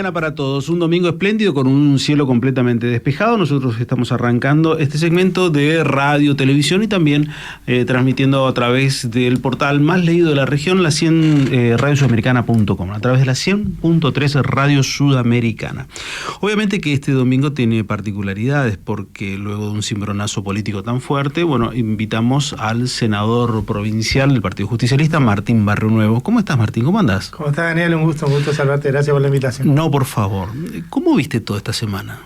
mañana para todos, un domingo espléndido con un cielo completamente despejado. Nosotros estamos arrancando este segmento de radio, televisión y también transmitiendo a través del portal más leído de la región, la 100 radiosudamericana.com, a través de la 100.3 Radio Sudamericana. Obviamente que este domingo tiene particularidades porque luego de un cimbronazo político tan fuerte, bueno, invitamos al senador provincial del Partido Justicialista, Martín Barrionuevo. ¿Cómo estás, Martín? ¿Cómo andás? ¿Cómo estás, Daniel? Un gusto saludarte. Gracias por la invitación. No, por favor. ¿Cómo viste toda esta semana?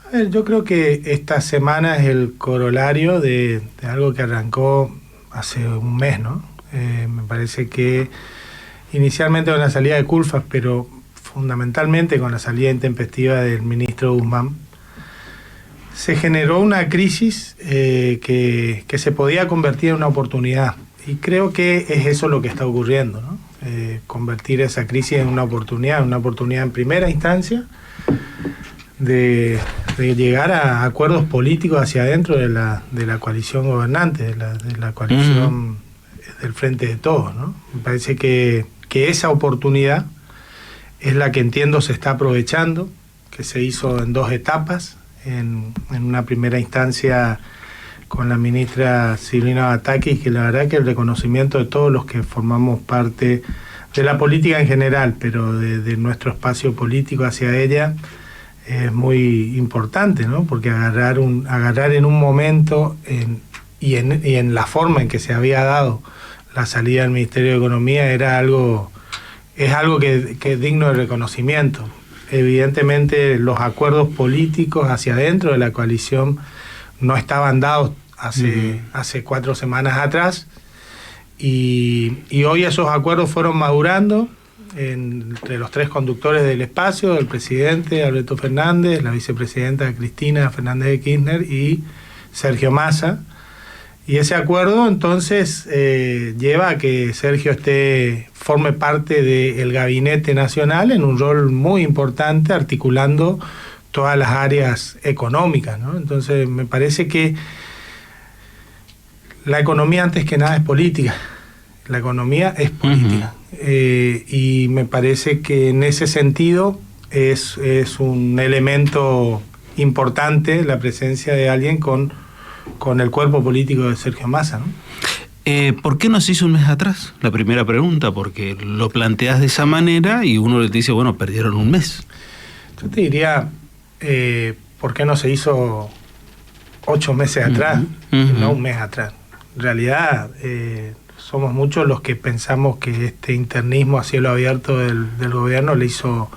A ver, yo creo que esta semana es el corolario de algo que arrancó hace un mes, ¿no? Me parece que inicialmente con la salida de Culfas, pero fundamentalmente con la salida intempestiva del ministro Guzmán, se generó una crisis que se podía convertir en una oportunidad. Y creo que es eso lo que está ocurriendo, ¿no? Convertir esa crisis en una oportunidad en primera instancia de llegar a acuerdos políticos hacia adentro de la coalición gobernante, de la coalición del Frente de Todos, ¿no? Me parece que esa oportunidad es la que entiendo se está aprovechando, que se hizo en dos etapas, en una primera instancia con la ministra Silvina Batakis, que la verdad que el reconocimiento de todos los que formamos parte de la política en general, pero de nuestro espacio político hacia ella, es muy importante, ¿no? Porque agarrar en un momento y en la forma en que se había dado la salida del Ministerio de Economía es algo que es digno de reconocimiento. Evidentemente los acuerdos políticos hacia adentro de la coalición no estaban dados hace 4 semanas atrás, y hoy esos acuerdos fueron madurando entre los 3 conductores del espacio, el presidente Alberto Fernández, la vicepresidenta Cristina Fernández de Kirchner y Sergio Massa, y ese acuerdo entonces lleva a que Sergio forme parte del gabinete nacional en un rol muy importante, articulando todas las áreas económicas, ¿no? Entonces me parece que la economía antes que nada es política. La economía es política. Y me parece que en ese sentido es un elemento importante la presencia de alguien con el cuerpo político de Sergio Massa, ¿no? ¿Por qué no se hizo un mes atrás? La primera pregunta, porque lo planteas de esa manera y uno le dice, bueno, perdieron un mes. Yo te diría, ¿por qué no se hizo 8 meses atrás y no un mes atrás? En realidad, somos muchos los que pensamos que este internismo a cielo abierto del gobierno le hizo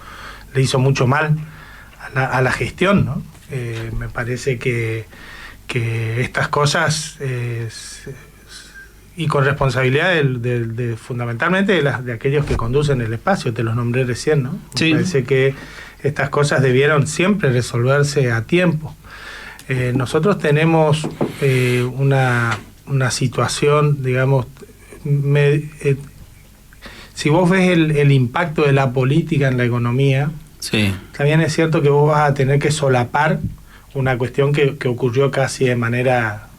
mucho mal a la gestión, ¿no? Me parece que estas cosas, y con responsabilidad fundamentalmente de aquellos que conducen el espacio, te los nombré recién, ¿no? Sí. Me parece que estas cosas debieron siempre resolverse a tiempo. Nosotros tenemos una situación, digamos, si vos ves el impacto de la política en la economía, sí, también es cierto que vos vas a tener que solapar una cuestión que ocurrió casi de manera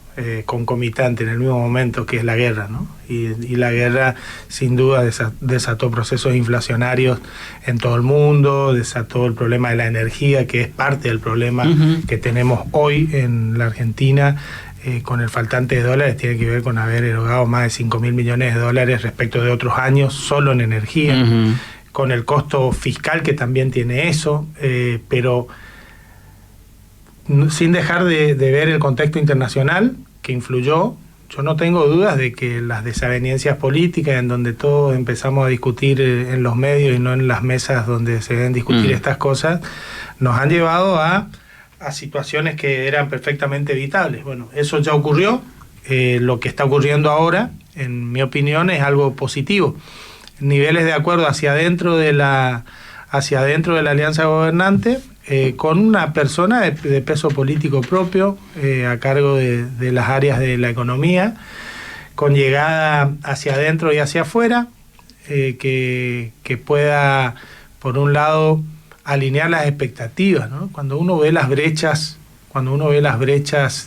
concomitante en el mismo momento, que es la guerra, ¿no? Y la guerra sin duda desató procesos inflacionarios en todo el mundo, desató el problema de la energía, que es parte del problema que tenemos hoy en la Argentina, con el faltante de dólares. Tiene que ver con haber erogado más de 5.000 millones de dólares respecto de otros años solo en energía, con el costo fiscal que también tiene eso, pero sin dejar de ver el contexto internacional que influyó. Yo no tengo dudas de que las desavenencias políticas, en donde todos empezamos a discutir en los medios y no en las mesas donde se deben discutir estas cosas, nos han llevado a situaciones que eran perfectamente evitables. Bueno, eso ya ocurrió. Lo que está ocurriendo ahora, en mi opinión, es algo positivo. Niveles de acuerdo hacia adentro de la alianza gobernante, con una persona de peso político propio, a cargo de las áreas de la economía, con llegada hacia adentro y hacia afuera, que pueda, por un lado, alinear las expectativas, ¿no? Cuando uno ve las brechas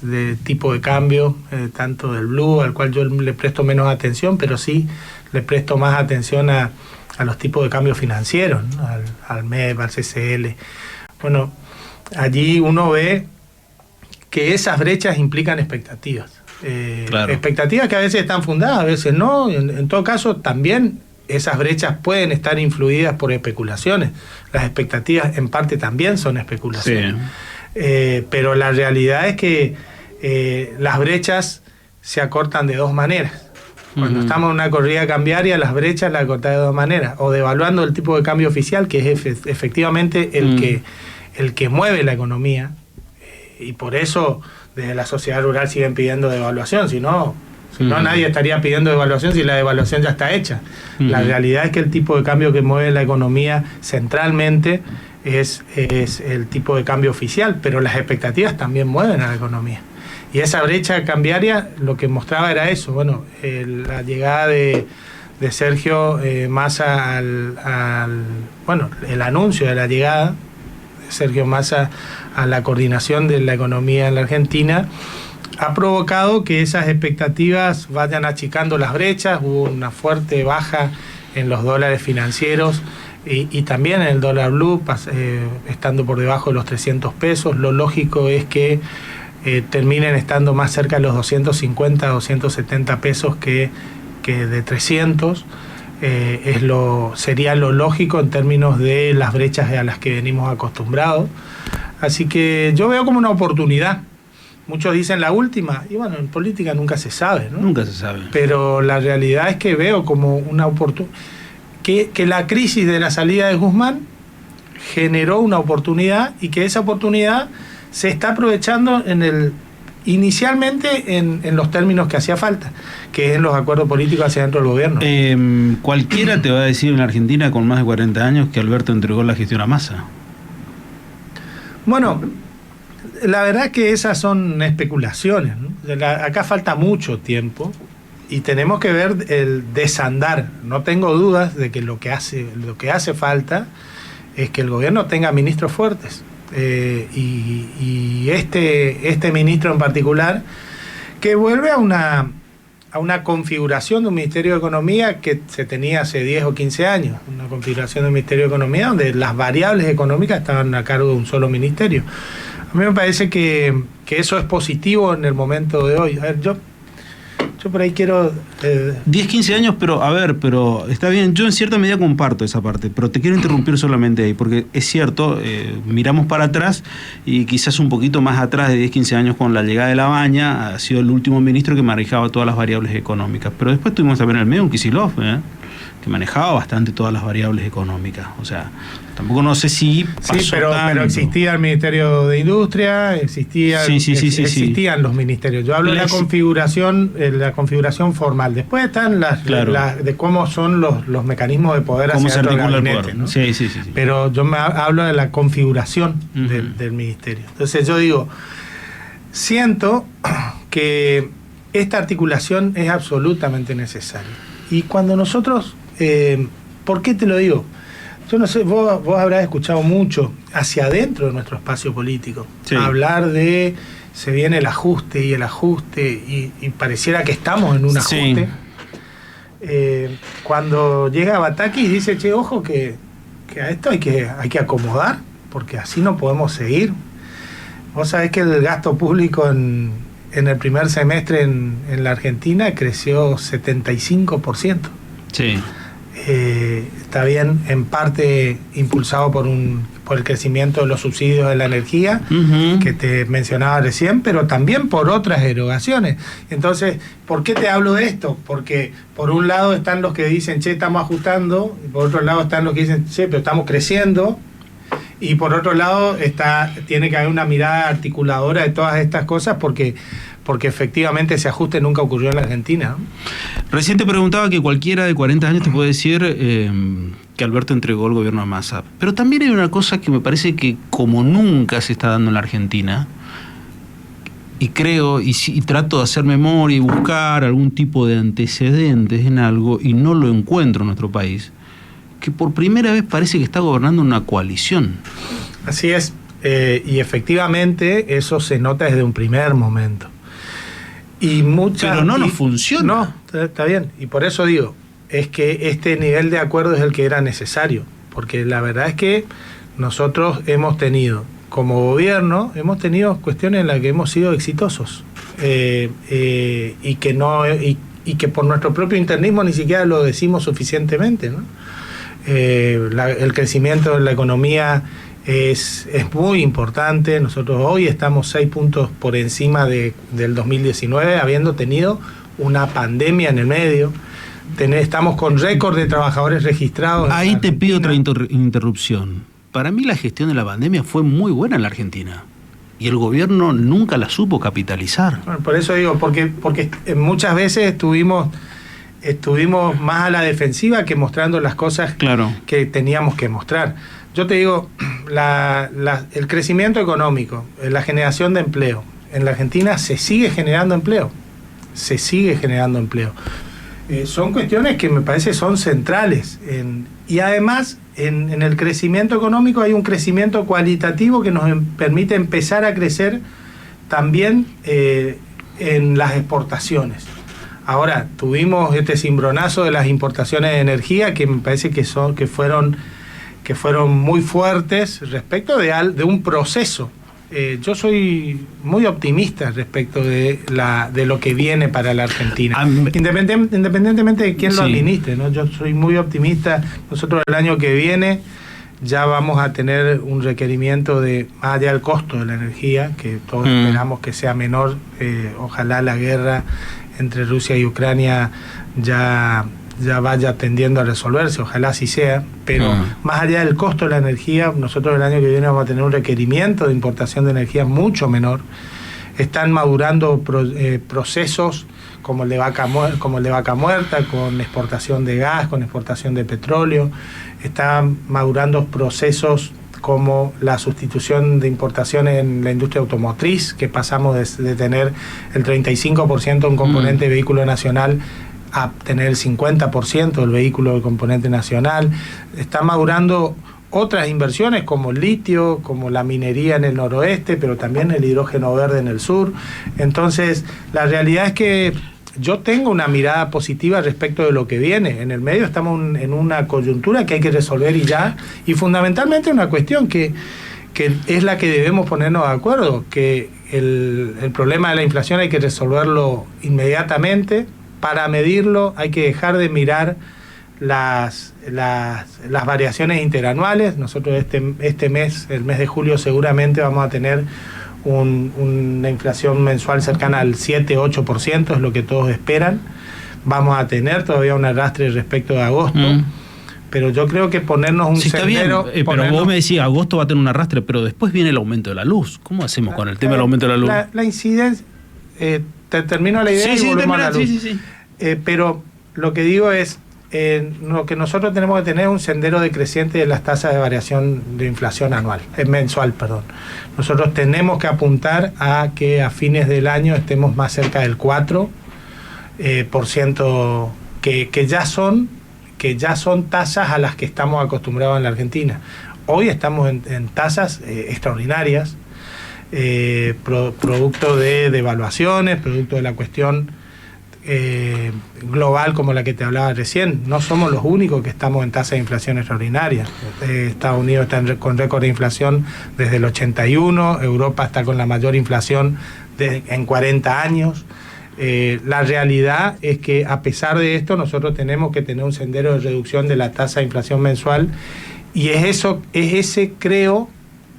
de tipo de cambio, tanto del blue, al cual yo le presto menos atención, pero sí le presto más atención a a los tipos de cambio financieros, ¿no? Al MEP, al CCL. Bueno, allí uno ve que esas brechas implican expectativas. Claro. Expectativas que a veces están fundadas, a veces no. En todo caso, también esas brechas pueden estar influidas por especulaciones. Las expectativas en parte también son especulaciones. Sí. Pero la realidad es que las brechas se acortan de dos maneras. Cuando estamos en una corrida cambiaria, las brechas las acortan de dos maneras. O devaluando el tipo de cambio oficial, que es efectivamente el que mueve la economía. Y por eso desde la sociedad rural siguen pidiendo devaluación. Si no, nadie estaría pidiendo devaluación si la devaluación ya está hecha. La realidad es que el tipo de cambio que mueve la economía centralmente es el tipo de cambio oficial, pero las expectativas también mueven a la economía. Y esa brecha cambiaria lo que mostraba era eso. Bueno, la llegada de Sergio Massa el anuncio de la llegada de Sergio Massa a la coordinación de la economía en la Argentina ha provocado que esas expectativas vayan achicando las brechas. Hubo una fuerte baja en los dólares financieros y también en el dólar blue, estando por debajo de los 300 pesos. Lo lógico es que terminen estando más cerca de los 250, 270 pesos que de 300. Sería lo lógico en términos de las brechas a las que venimos acostumbrados. Así que yo veo como una oportunidad. Muchos dicen la última, y bueno, en política nunca se sabe, ¿no? Nunca se sabe. Pero la realidad es que veo como una oportunidad, que la crisis de la salida de Guzmán generó una oportunidad y que esa oportunidad se está aprovechando inicialmente en los términos que hacía falta, que es en los acuerdos políticos hacia dentro del gobierno. Cualquiera te va a decir en la Argentina con más de 40 años que Alberto entregó la gestión a Massa. Bueno, la verdad es que esas son especulaciones, ¿no? Acá falta mucho tiempo y tenemos que ver el desandar. No tengo dudas de que lo que hace falta es que el gobierno tenga ministros fuertes. Y este ministro en particular, que vuelve a una configuración de un Ministerio de Economía que se tenía hace 10 o 15 años, una configuración de un Ministerio de Economía donde las variables económicas estaban a cargo de un solo ministerio. A mí me parece que eso es positivo en el momento de hoy. A ver, yo por ahí quiero... 10, 15 años, pero está bien, yo en cierta medida comparto esa parte, pero te quiero interrumpir solamente ahí, porque es cierto, miramos para atrás y quizás un poquito más atrás de 10, 15 años con la llegada de Labaña, ha sido el último ministro que manejaba todas las variables económicas, pero después tuvimos también en el medio un Kicillof, que manejaba bastante todas las variables económicas, o sea, tampoco no sé si pasó. Sí, pero existía el Ministerio de Industria, existían los ministerios. Yo hablo de la configuración formal. Después están de cómo son los mecanismos de poder hacia dentro del gabinete, poder, ¿no? Sí. Pero yo hablo de la configuración del ministerio. Entonces yo digo, siento que esta articulación es absolutamente necesaria. Y cuando nosotros... ¿por qué te lo digo? Yo no sé, vos habrás escuchado mucho hacia adentro de nuestro espacio político, hablar de se viene el ajuste y pareciera que estamos en un ajuste. Cuando llega Bataki y dice, che, ojo que a esto hay que acomodar, porque así no podemos seguir. Vos sabés que el gasto público en el primer semestre en la Argentina creció 75%. Sí. Está bien, en parte impulsado por el crecimiento de los subsidios de la energía, que te mencionaba recién, pero también por otras erogaciones. Entonces, ¿por qué te hablo de esto? Porque por un lado están los que dicen, che, estamos ajustando, y por otro lado están los que dicen, che, pero estamos creciendo, y por otro lado tiene que haber una mirada articuladora de todas estas cosas, porque efectivamente ese ajuste nunca ocurrió en la Argentina, ¿no? Recién te preguntaba que cualquiera de 40 años te puede decir que Alberto entregó el gobierno a Massa. Pero también hay una cosa que me parece que como nunca se está dando en la Argentina, y creo, y trato de hacer memoria y buscar algún tipo de antecedentes en algo, y no lo encuentro en nuestro país, que por primera vez parece que está gobernando una coalición. Así es, y efectivamente eso se nota desde un primer momento. Pero no funciona. No, está bien. Y por eso digo, es que este nivel de acuerdo es el que era necesario, porque la verdad es que nosotros hemos tenido, como gobierno, hemos tenido cuestiones en las que hemos sido exitosos y que por nuestro propio internismo ni siquiera lo decimos suficientemente, ¿no? El crecimiento de la economía es muy importante. Nosotros hoy estamos 6 puntos por encima del 2019, habiendo tenido una pandemia en el medio. Estamos con récord de trabajadores registrados. Ahí te pido otra interrupción. Para mí la gestión de la pandemia fue muy buena en la Argentina y el gobierno nunca la supo capitalizar. Bueno, por eso digo, porque muchas veces estuvimos más a la defensiva que mostrando las cosas que teníamos que mostrar. Yo te digo, el crecimiento económico, la generación de empleo, en la Argentina se sigue generando empleo. Son cuestiones que me parece son centrales. Y además, en el crecimiento económico hay un crecimiento cualitativo que nos permite empezar a crecer también en las exportaciones. Ahora, tuvimos este cimbronazo de las importaciones de energía que me parece que fueron muy fuertes respecto de un proceso. Yo soy muy optimista respecto de lo que viene para la Argentina, independientemente de quién lo administre, ¿no? Yo soy muy optimista. Nosotros el año que viene ya vamos a tener un requerimiento más allá del costo de la energía, que todos esperamos que sea menor. Ojalá la guerra entre Rusia y Ucrania ya vaya tendiendo a resolverse, ojalá así sea, pero más allá del costo de la energía, nosotros el año que viene vamos a tener un requerimiento de importación de energía mucho menor. Están madurando procesos como el de Vaca Muerta, con exportación de gas, con exportación de petróleo. Están madurando procesos como la sustitución de importaciones en la industria automotriz, que pasamos de tener el 35% un componente de vehículo nacional a tener el 50% del vehículo de componente nacional. Está madurando otras inversiones como el litio, como la minería en el noroeste, pero también el hidrógeno verde en el sur. Entonces, la realidad es que yo tengo una mirada positiva respecto de lo que viene. En el medio estamos en una coyuntura que hay que resolver y fundamentalmente una cuestión que es la que debemos ponernos de acuerdo, que el problema de la inflación hay que resolverlo inmediatamente. Para medirlo hay que dejar de mirar las variaciones interanuales. Nosotros este mes, el mes de julio, seguramente vamos a tener una inflación mensual cercana al 7-8%, es lo que todos esperan. Vamos a tener todavía un arrastre respecto de agosto, pero yo creo que ponernos un sendero... Está bien, pero vos me decís, agosto va a tener un arrastre, pero después viene el aumento de la luz. ¿Cómo hacemos con el tema del aumento de la luz? La incidencia... te termino la idea y volvemos a la luz. Sí. Pero lo que digo es, lo que nosotros tenemos que tener es un sendero decreciente de las tasas de variación de inflación mensual. Nosotros tenemos que apuntar a que a fines del año estemos más cerca del 4%, que ya son tasas a las que estamos acostumbrados en la Argentina. Hoy estamos en tasas extraordinarias, producto de devaluaciones, producto de la cuestión global como la que te hablaba recién. No somos los únicos que estamos en tasas de inflación extraordinarias. Estados Unidos está con récord de inflación desde el 81, Europa está con la mayor inflación en 40 años. La realidad es que a pesar de esto nosotros tenemos que tener un sendero de reducción de la tasa de inflación mensual, y es ese, creo,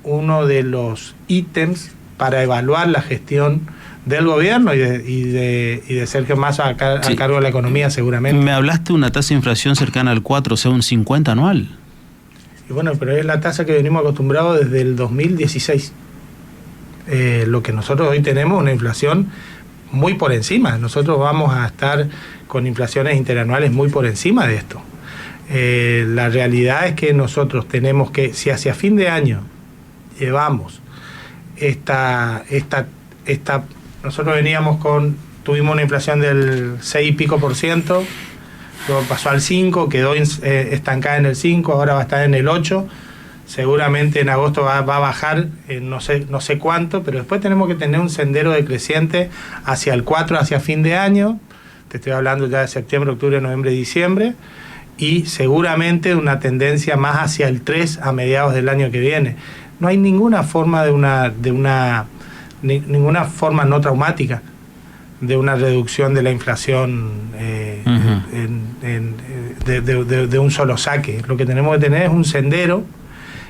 uno de los ítems para evaluar la gestión del gobierno y de Sergio Massa a cargo de la economía, seguramente. Me hablaste de una tasa de inflación cercana al 4, o sea, un 50 anual. Y bueno, pero es la tasa que venimos acostumbrados desde el 2016. Lo que nosotros hoy tenemos una inflación muy por encima. Nosotros vamos a estar con inflaciones interanuales muy por encima de esto. La realidad es que nosotros tenemos que, si hacia fin de año llevamos nosotros tuvimos una inflación del 6 y pico por ciento, luego pasó al 5, quedó estancada en el 5, ahora va a estar en el 8, seguramente en agosto va a bajar, no sé cuánto, pero después tenemos que tener un sendero decreciente hacia el 4, hacia fin de año, te estoy hablando ya de septiembre, octubre, noviembre, diciembre, y seguramente una tendencia más hacia el 3 a mediados del año que viene. No hay ninguna forma ninguna forma no traumática de una reducción de la inflación de un solo saque. Lo que tenemos que tener es un sendero,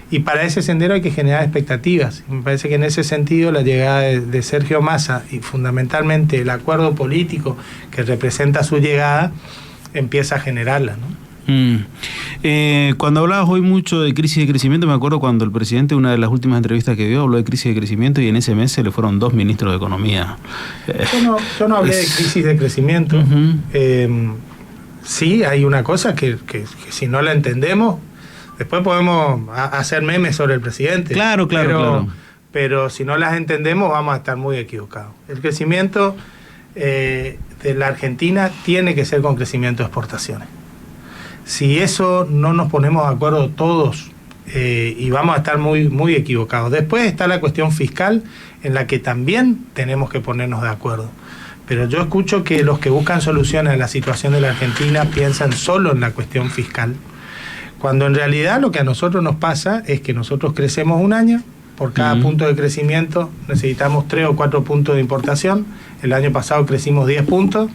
y para ese sendero hay que generar expectativas. Me parece que en ese sentido la llegada de Sergio Massa y fundamentalmente el acuerdo político que representa su llegada empieza a generarla, ¿no? Cuando hablabas hoy mucho de crisis de crecimiento, me acuerdo cuando el presidente, una de las últimas entrevistas que dio, habló de crisis de crecimiento, y en ese mes se le fueron 2 ministros de Economía. Yo no hablé de crisis de crecimiento. Sí, hay una cosa que si no la entendemos, después podemos hacer memes sobre el presidente. Claro. Pero si no las entendemos, vamos a estar muy equivocados. El crecimiento de la Argentina tiene que ser con crecimiento de exportaciones. Si eso no nos ponemos de acuerdo todos, y vamos a estar muy, muy equivocados. Después está la cuestión fiscal, en la que también tenemos que ponernos de acuerdo. Pero yo escucho que los que buscan soluciones a la situación de la Argentina piensan solo en la cuestión fiscal, cuando en realidad lo que a nosotros nos pasa es que nosotros crecemos un año, por cada punto de crecimiento necesitamos 3 o 4 puntos de importación. El año pasado crecimos 10 puntos.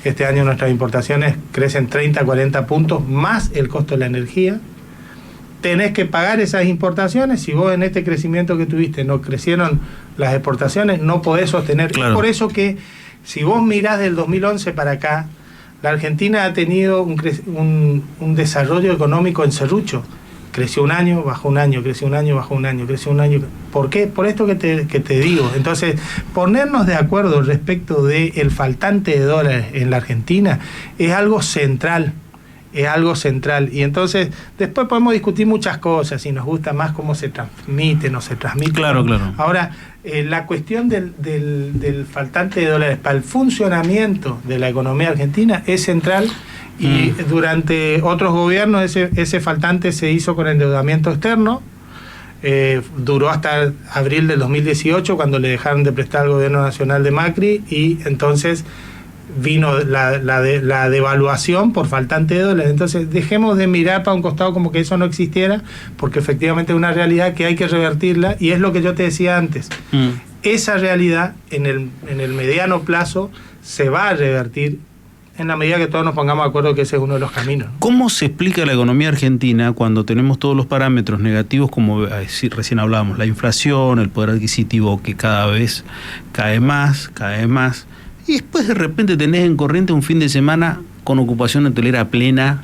Este año nuestras importaciones crecen 30, 40 puntos, más el costo de la energía. Tenés que pagar esas importaciones. Si vos en este crecimiento que tuviste no crecieron las exportaciones, no podés sostener. Claro. Es por eso que si vos mirás del 2011 para acá, la Argentina ha tenido un desarrollo económico en serrucho. Creció un año, bajó un año, creció un año, bajó un año, creció un año. ¿Por qué? Por esto que te digo. Entonces, ponernos de acuerdo respecto del faltante de dólares en la Argentina es algo central. Es algo central. Y entonces, después podemos discutir muchas cosas, si nos gusta más cómo se transmite, no se transmite. Claro. Ahora, la cuestión del faltante de dólares para el funcionamiento de la economía argentina es central. Y durante otros gobiernos ese faltante se hizo con endeudamiento externo. Duró hasta abril del 2018, cuando le dejaron de prestar al gobierno nacional de Macri, y entonces vino la devaluación por faltante de dólares. Entonces dejemos de mirar para un costado como que eso no existiera, porque efectivamente es una realidad que hay que revertirla, y es lo que yo te decía antes. Esa realidad en el mediano plazo se va a revertir en la medida que todos nos pongamos de acuerdo que ese es uno de los caminos. ¿Cómo se explica la economía argentina cuando tenemos todos los parámetros negativos, como recién hablábamos, la inflación, el poder adquisitivo que cada vez cae más, y después de repente tenés en Corrientes un fin de semana con ocupación hotelera plena,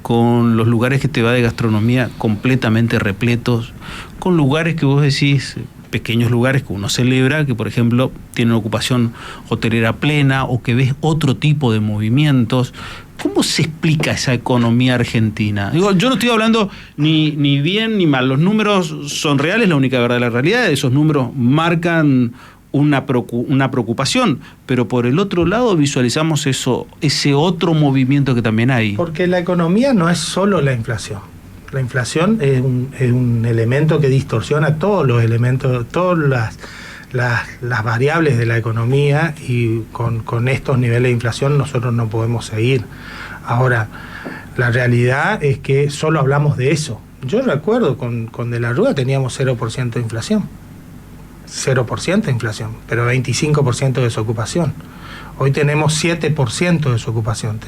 con los lugares que te va de gastronomía completamente repletos, con lugares que vos decís, pequeños lugares que uno celebra, que por ejemplo tienen ocupación hotelera plena, o que ves otro tipo de movimientos? ¿Cómo se explica esa economía argentina? Digo, yo no estoy hablando ni bien ni mal, los números son reales, la única verdad de la realidad, esos números marcan una preocupación, pero por el otro lado visualizamos ese otro movimiento que también hay. Porque la economía no es solo la inflación. La inflación es un elemento que distorsiona todos los elementos, todas las variables de la economía, y con estos niveles de inflación nosotros no podemos seguir. Ahora, la realidad es que solo hablamos de eso. Yo recuerdo con De la Rúa teníamos 0% de inflación. 0% de inflación, pero 25% de desocupación. Hoy tenemos 7% de desocupación.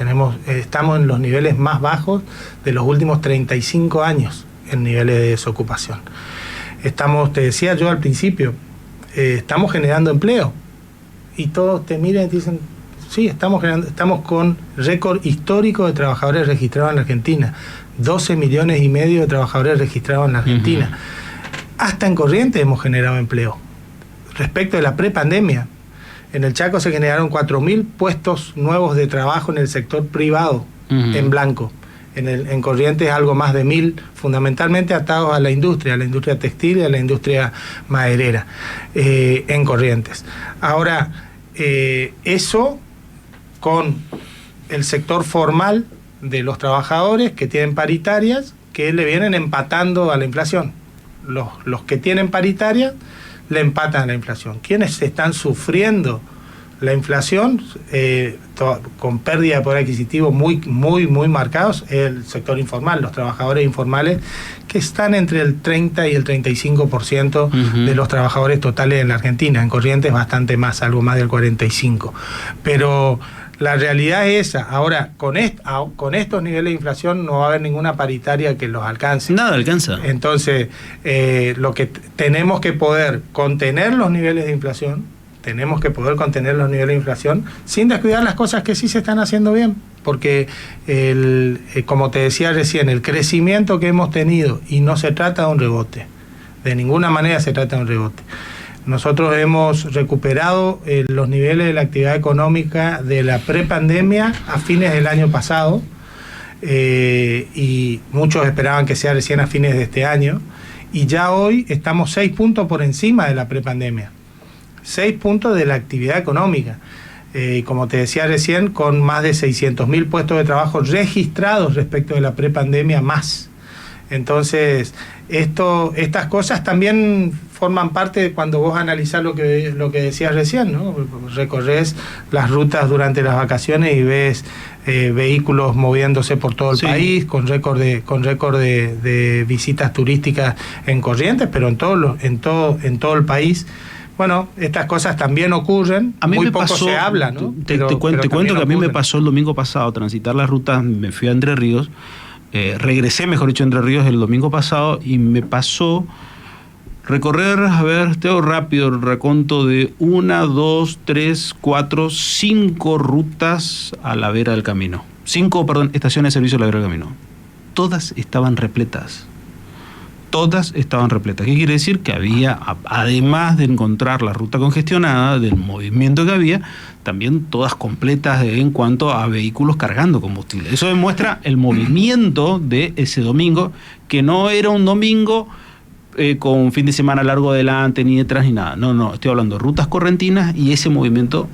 Estamos en los niveles más bajos de los últimos 35 años en niveles de desocupación. Te decía yo al principio, estamos generando empleo. Y todos te miran y te dicen, sí, estamos con récord histórico de trabajadores registrados en la Argentina. 12 millones y medio de trabajadores registrados en la Argentina. Hasta en Corrientes hemos generado empleo. Respecto de la prepandemia, en el Chaco se generaron 4.000 puestos nuevos de trabajo en el sector privado, en blanco. En Corrientes algo más de 1.000, fundamentalmente atados a la industria textil y a la industria maderera, en Corrientes. Ahora, eso con el sector formal de los trabajadores que tienen paritarias, que le vienen empatando a la inflación. Los que tienen paritarias le empatan a la inflación. ¿Quiénes están sufriendo la inflación, con pérdida de poder adquisitivo muy marcados, el sector informal, los trabajadores informales, que están entre el 30 y el 35% de los trabajadores totales en la Argentina. En Corrientes bastante más, algo más del 45%. Pero la realidad es esa. Ahora, con estos niveles de inflación no va a haber ninguna paritaria que los alcance. Nada alcanza. Entonces, lo que tenemos que poder contener los niveles de inflación, sin descuidar las cosas que sí se están haciendo bien, porque como te decía recién, el crecimiento que hemos tenido, y no se trata de un rebote, de ninguna manera se trata de un rebote. Nosotros hemos recuperado los niveles de la actividad económica de la prepandemia a fines del año pasado, y muchos esperaban que sea recién a fines de este año, y ya hoy estamos 6 puntos por encima de la prepandemia. 6 puntos de la actividad económica. Como te decía recién, con más de 600.000 puestos de trabajo registrados respecto de la prepandemia más. Entonces, estas cosas también forman parte de cuando vos analizás lo que decías recién, ¿no? Recorres las rutas durante las vacaciones y ves vehículos moviéndose por todo el país, con récord de visitas turísticas en Corrientes, pero en todo el país. Bueno, estas cosas también ocurren, muy poco se habla, ¿no? Te cuento que a mí me pasó el domingo pasado transitar las rutas, me fui a Entre Ríos, regresé, mejor dicho, a Entre Ríos el domingo pasado, y me pasó recorrer, tengo rápido el reconto de 1, 2, 3, 4, 5 rutas a la vera del camino. 5 estaciones de servicio a la vera del camino. Todas estaban repletas. ¿Qué quiere decir? Que había, además de encontrar la ruta congestionada, del movimiento que había, también todas completas en cuanto a vehículos cargando combustible. Eso demuestra el movimiento de ese domingo, que no era un domingo con un fin de semana largo adelante, ni detrás, ni nada. No, estoy hablando de rutas correntinas, y ese movimiento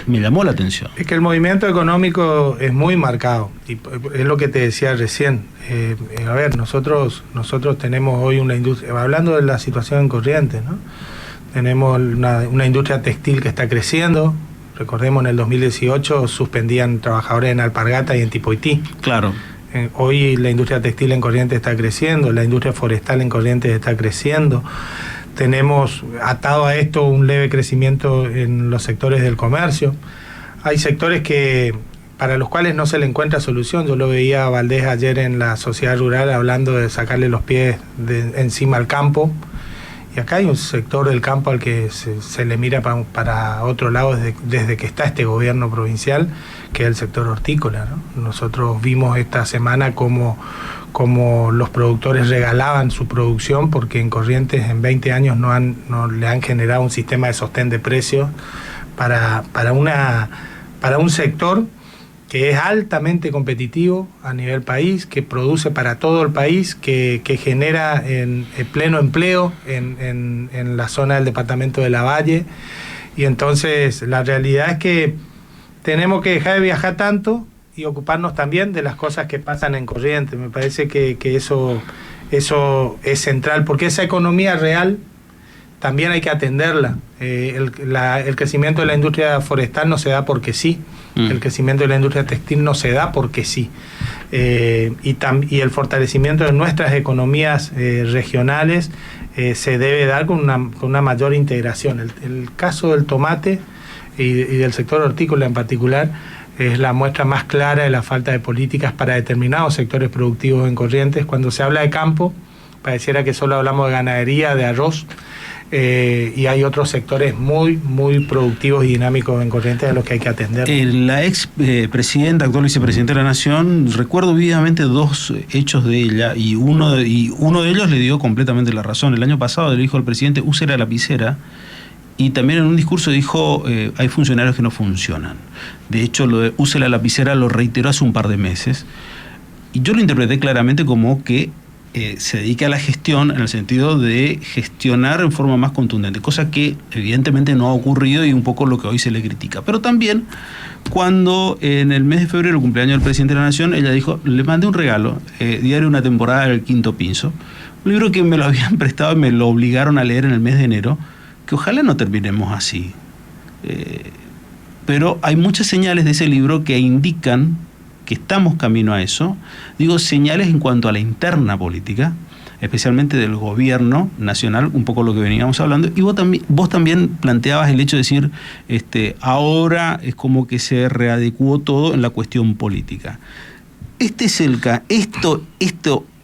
me llamó la atención. Es que el movimiento económico es muy marcado, y es lo que te decía recién. Nosotros tenemos hoy una industria, hablando de la situación en Corrientes, ¿no? Tenemos una industria textil que está creciendo. Recordemos, en el 2018 suspendían trabajadores en Alpargata y en Tipoití. Claro. Hoy la industria textil en Corrientes está creciendo, la industria forestal en Corrientes está creciendo. Tenemos atado a esto un leve crecimiento en los sectores del comercio. Hay sectores para los cuales no se le encuentra solución. Yo lo veía a Valdés ayer en la sociedad rural hablando de sacarle los pies encima al campo. Y acá hay un sector del campo al que se le mira para otro lado desde que está este gobierno provincial, que es el sector hortícola, ¿no? Nosotros vimos esta semana cómo los productores regalaban su producción, porque en Corrientes en 20 años no le han generado un sistema de sostén de precios para un sector que es altamente competitivo a nivel país, que produce para todo el país, que genera en pleno empleo en la zona del departamento de Lavalle. Y entonces la realidad es que tenemos que dejar de viajar tanto y ocuparnos también de las cosas que pasan en Corrientes. Me parece que eso es central, porque esa economía real también hay que atenderla. El crecimiento de la industria forestal no se da porque sí. El crecimiento de la industria textil no se da porque sí. Y el fortalecimiento de nuestras economías regionales se debe dar con una mayor integración. El caso del tomate y del sector hortícola en particular es la muestra más clara de la falta de políticas para determinados sectores productivos en Corrientes. Cuando se habla de campo, pareciera que solo hablamos de ganadería, de arroz, y hay otros sectores muy productivos y dinámicos en Corrientes a los que hay que atender. La ex presidenta, actual vicepresidenta de la Nación, recuerdo vivamente 2 hechos de ella, y uno de ellos le dio completamente la razón. El año pasado le dijo al presidente: use la lapicera, y también en un discurso dijo: hay funcionarios que no funcionan. De hecho, lo de use la lapicera lo reiteró hace un par de meses, y yo lo interpreté claramente como que se dedica a la gestión, en el sentido de gestionar en forma más contundente, cosa que evidentemente no ha ocurrido, y un poco lo que hoy se le critica. Pero también, cuando en el mes de febrero, el cumpleaños del presidente de la Nación, ella dijo: le mandé un regalo, Diario Una Temporada del Quinto Pinzo, un libro que me lo habían prestado y me lo obligaron a leer en el mes de enero, que ojalá no terminemos así. pero hay muchas señales de ese libro que indican que estamos camino a eso. Digo, señales en cuanto a la interna política, especialmente del gobierno nacional, un poco lo que veníamos hablando, y vos también planteabas el hecho de decir, ahora es como que se readecuó todo en la cuestión política. Esto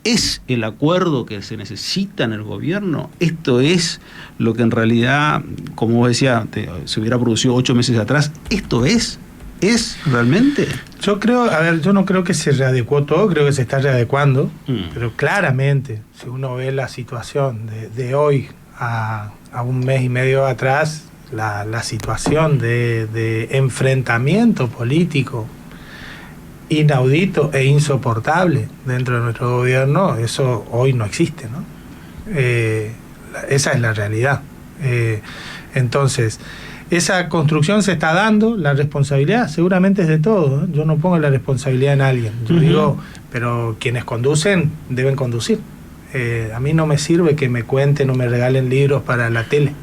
es el acuerdo que se necesita en el gobierno. Esto es lo que en realidad, como vos decías, se hubiera producido 8 meses atrás. Esto es realmente. Yo no creo que se readecuó todo, creo que se está readecuando, pero claramente, si uno ve la situación de hoy a un mes y medio atrás, la situación de enfrentamiento político inaudito e insoportable dentro de nuestro gobierno, eso hoy no existe, ¿no? Esa es la realidad. Entonces, esa construcción se está dando, la responsabilidad seguramente es de todos, ¿eh? Yo no pongo la responsabilidad en alguien, yo digo, pero quienes conducen deben conducir. A mí no me sirve que me cuenten o me regalen libros para la tele,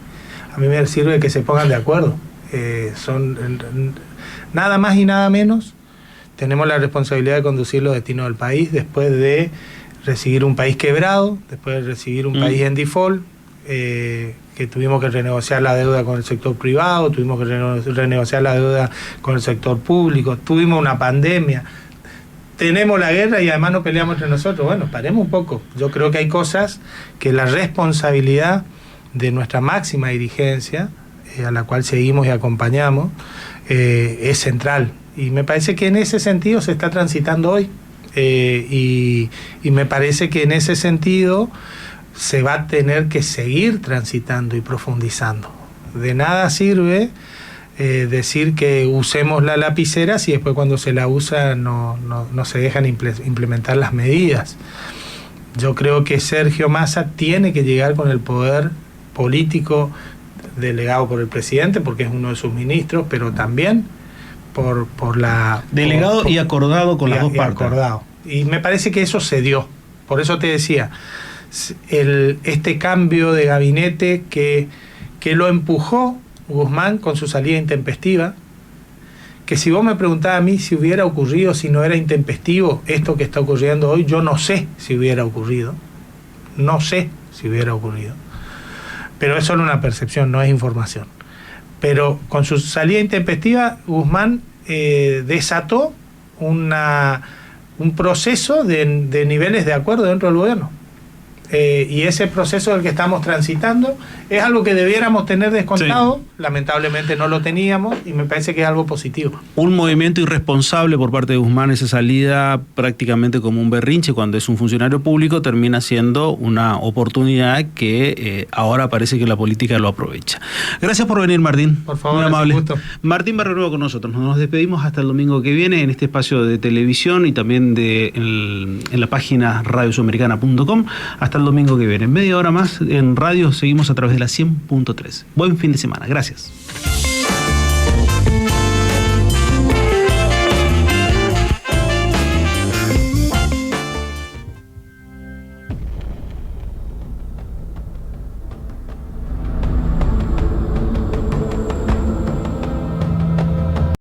a mí me sirve que se pongan de acuerdo. Nada más y nada menos. Tenemos la responsabilidad de conducir los destinos del país después de recibir un país quebrado, después de recibir un país en default, que tuvimos que renegociar la deuda con el sector privado, tuvimos que renegociar la deuda con el sector público, tuvimos una pandemia, tenemos la guerra y además nos peleamos entre nosotros. Bueno, paremos un poco. Yo creo que hay cosas que la responsabilidad de nuestra máxima dirigencia, a la cual seguimos y acompañamos, es central. Y me parece que en ese sentido se está transitando hoy. Y me parece que en ese sentido se va a tener que seguir transitando y profundizando. De nada sirve decir que usemos la lapicera si después cuando se la usa no se dejan implementar las medidas. Yo creo que Sergio Massa tiene que llegar con el poder político delegado por el presidente, porque es uno de sus ministros, pero también por la... Delegado y acordado con las dos partes. Acordado. Y me parece que eso se dio. Por eso te decía, este cambio de gabinete que lo empujó Guzmán con su salida intempestiva, que si vos me preguntabas a mí si hubiera ocurrido, si no era intempestivo esto que está ocurriendo hoy, yo no sé si hubiera ocurrido. No sé si hubiera ocurrido. Pero es solo una percepción, no es información. Pero con su salida intempestiva, Guzmán desató un proceso de niveles de acuerdo dentro del gobierno. Y ese proceso del que estamos transitando es algo que debiéramos tener descontado, sí. Lamentablemente no lo teníamos y me parece que es algo positivo. Un movimiento irresponsable por parte de Guzmán, esa salida prácticamente como un berrinche cuando es un funcionario público, termina siendo una oportunidad que ahora parece que la política lo aprovecha. Gracias por venir, Martín. Por favor, muy amable. Un gusto. Martín Barrenuevo con nosotros. Nos despedimos hasta el domingo que viene en este espacio de televisión y también en la página radiosudamericana.com. Hasta el domingo que viene. Media hora más en radio, seguimos a través de la 100.3. Buen fin de semana. Gracias.